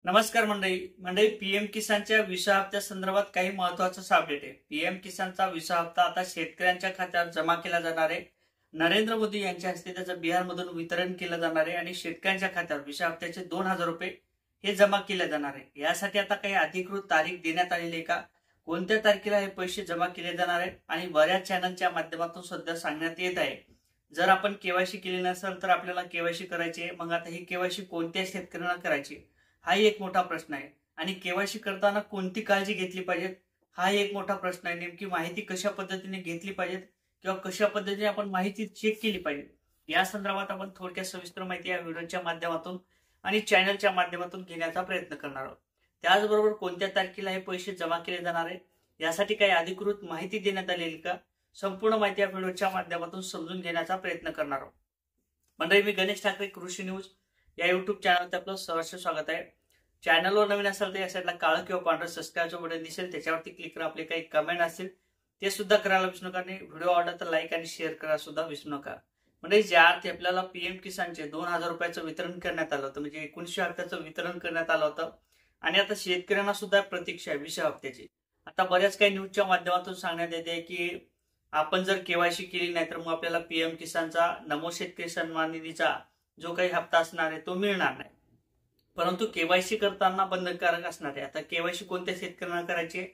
नमस्कार मंडळी PM किसानच्या visa हप्त्या संदर्भात काही महत्त्वाचं अपडेट आहे। पीएम किसानचा विसा हप्ता आता शेतकऱ्यांच्या खात्यावर जमा केला जाणार आहे। नरेंद्र मोदी यांच्या हस्ते त्याचं बिहारमधून वितरण केलं जाणार आहे आणि शेतकऱ्यांच्या खात्यावर विसा हप्त्याचे 2000 रुपये हे जमा केले जाणार आहे। यासाठी आता काही अधिकृत तारीख देण्यात आलेली आहे का, कोणत्या तारखेला हे पैसे जमा केले जाणार आहे आणि बऱ्याच चॅनलच्या माध्यमातून सध्या सांगण्यात येत आहे जर आपण केवायसी केली नसेल तर आपल्याला केवायसी करायची आहे। मग आता ही केवायसी कोणत्या शेतकऱ्यांना करायची हाही एक मोठा प्रश्न आहे आणि केवायसी करताना कोणती काळजी घेतली पाहिजे हाही एक मोठा प्रश्न आहे। नेमकी माहिती कशा पद्धतीने घेतली पाहिजे किंवा कशा पद्धतीने आपण माहिती चेक केली पाहिजे या संदर्भात आपण थोडक्यात सविस्तर माहिती या व्हिडिओच्या माध्यमातून आणि चॅनलच्या माध्यमातून घेण्याचा प्रयत्न करणार आहोत। त्याचबरोबर कोणत्या तारखेला हे पैसे जमा केले जाणार आहे यासाठी काही अधिकृत माहिती देण्यात आलेली का, संपूर्ण माहिती या व्हिडिओच्या माध्यमातून समजून घेण्याचा प्रयत्न करणार आहोत। मंडळी, मी गणेश ठाकरे कृषी न्यूज या युट्यूब चॅनलवर आपलं सहर्ष स्वागत आहे। चॅनलवर नवीन असाल तर या साईडला काळं किंवा पांढरं सबस्क्राईबचं बटन दिसेल, त्याच्यावरती क्लिक करा। आपले काही कमेंट असतील ते सुद्धा करायला विसरू नका आणि व्हिडिओ आवडला तर लाईक आणि शेअर करायला सुद्धा विसरू नका। म्हणजे ज्या अर्थी आपल्याला पीएम किसानचे 2000 रुपयाचं वितरण करण्यात आलं होतं, म्हणजे 1900 हप्त्याचं वितरण करण्यात आलं होतं आणि आता शेतकऱ्यांना सुद्धा प्रतीक्षा आहे 20 हप्त्याची। आता बऱ्याच काही न्यूजच्या माध्यमातून सांगण्यात येते की आपण जर केवायसी केली नाही तर मग आपल्याला पीएम किसानचा नमो शेतकरी सन्मान निधीचा जो काही हप्ता असणार आहे तो मिळणार नाही, परंतु केवायसी करताना बंधनकारक असणार आहे। आता केवायसी कोणत्या शेतकऱ्यांना करायची,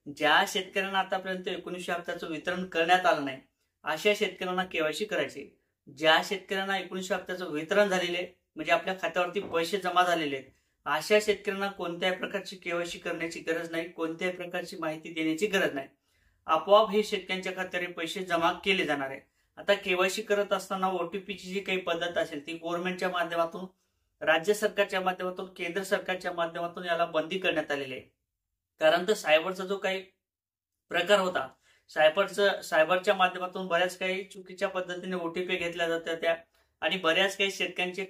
ज्या शेतकऱ्यांना आतापर्यंत 1900 हप्त्याचं वितरण करण्यात आलं नाही अशा शेतकऱ्यांना केवायसी करायची। ज्या शेतकऱ्यांना 1900 हप्त्याचं वितरण झालेले म्हणजे आपल्या खात्यावरती पैसे जमा झालेले आहेत अशा शेतकऱ्यांना कोणत्याही प्रकारची केवायसी करण्याची गरज नाही, कोणत्याही प्रकारची माहिती देण्याची गरज नाही। आपोआप हे शेतकऱ्यांच्या खात्यावर पैसे जमा केले जाणार आहे। आता केवायसी करत असताना ओटीपीची जी काही पद्धत असेल ती गव्हर्नमेंटच्या माध्यमातून, राज्य सरकारच्या माध्यमातून, केंद्र सरकारच्या माध्यमातून याला बंदी करण्यात आलेली आहे। कारण तर सायबरचा जो काही प्रकार होता, सायबरच्या माध्यमातून बऱ्याच काही चुकीच्या पद्धतीने ओटीपी घेतल्या जातात त्या आणि बऱ्याच काही शेतकऱ्यांचे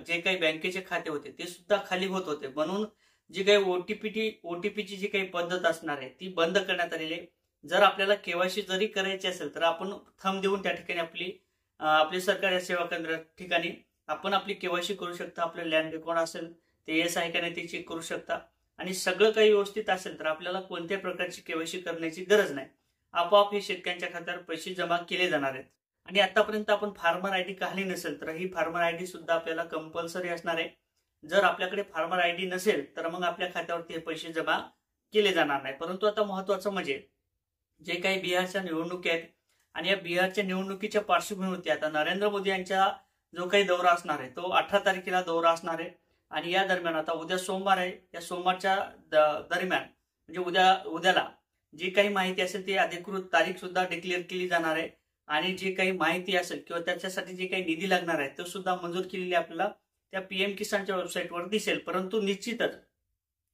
जे काही बँकेचे खाते होते ते सुद्धा खाली होत होते। म्हणून जी काही ओटीपीची जी काही पद्धत असणार आहे ती बंद करण्यात आलेली आहे। जर आपल्याला केवायसी जरी करायची असेल तर आपण थंब देऊन त्या ठिकाणी आपली सरकारी सेवा केंद्र ठिकाणी आपण आपली केवायसी करू शकता। आपलं लँड रेकॉर्ड असेल ते येस आहे का नाही ते चेक करू शकता आणि सगळं काही व्यवस्थित असेल तर आपल्याला कोणत्याही प्रकारची केवायसी करण्याची गरज नाही। आपोआप हे शेतकऱ्यांच्या खात्यावर पैसे जमा केले जाणार आहेत। आणि आतापर्यंत आपण फार्मर आयडी काढली नसेल तर ही फार्मर आयडी सुद्धा आपल्याला कंपल्सरी असणार आहे। जर आपल्याकडे फार्मर आयडी नसेल तर मग आपल्या खात्यावरती हे पैसे जमा केले जाणार नाही। परंतु आता महत्त्वाचं म्हणजे जे काही बिहारच्या निवडणुकी आहेत आणि या बिहारच्या निवडणुकीच्या पार्श्वभूमीवरती आता नरेंद्र मोदी यांचा जो काही दौरा असणार आहे तो 18 तारखेला दौरा असणार आहे आणि या दरम्यान आता उद्या सोमवार आहे, या सोमवारच्या दरम्यान म्हणजे उद्याला जी काही माहिती असेल ती अधिकृत तारीख सुद्धा डिक्लेअर केली जाणार आहे आणि जी काही माहिती असेल किंवा त्याच्यासाठी जे काही निधी लागणार आहे तो सुद्धा मंजूर केलेली आपल्याला त्या पीएम किसानच्या वेबसाईटवर दिसेल। परंतु निश्चितच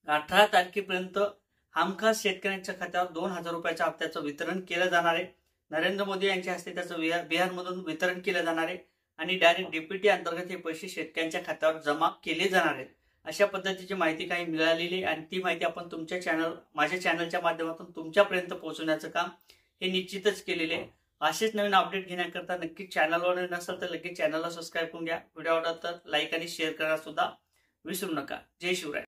18 तारखेपर्यंत हमखास शेतकऱ्यांच्या खात्यावर 2000 रुपयाच्या हप्त्याचं वितरण केलं जाणार आहे। नरेंद्र मोदी यांच्या हस्ते त्याचं बिहारमधून वितरण केलं जाणार आहे आणि डायरेक्ट डीपीटी अंतर्गत हे पैसे शेतकऱ्यांच्या खात्यावर जमा केले जाणार आहेत। अशा पद्धतीची माहिती काही मिळालेली आणि ती माहिती आपण माझ्या चॅनलच्या माध्यमातून तुमच्यापर्यंत पोहोचवण्याचं काम हे निश्चितच केलेले आहे। असेच नवीन अपडेट घेण्याकरता नक्कीच चॅनलवर नसेल तर लगेच चॅनलला सबस्क्राईब करून घ्या। व्हिडिओ आवडला तर लाईक आणि शेअर करायला सुद्धा विसरू नका। जय शिवराय।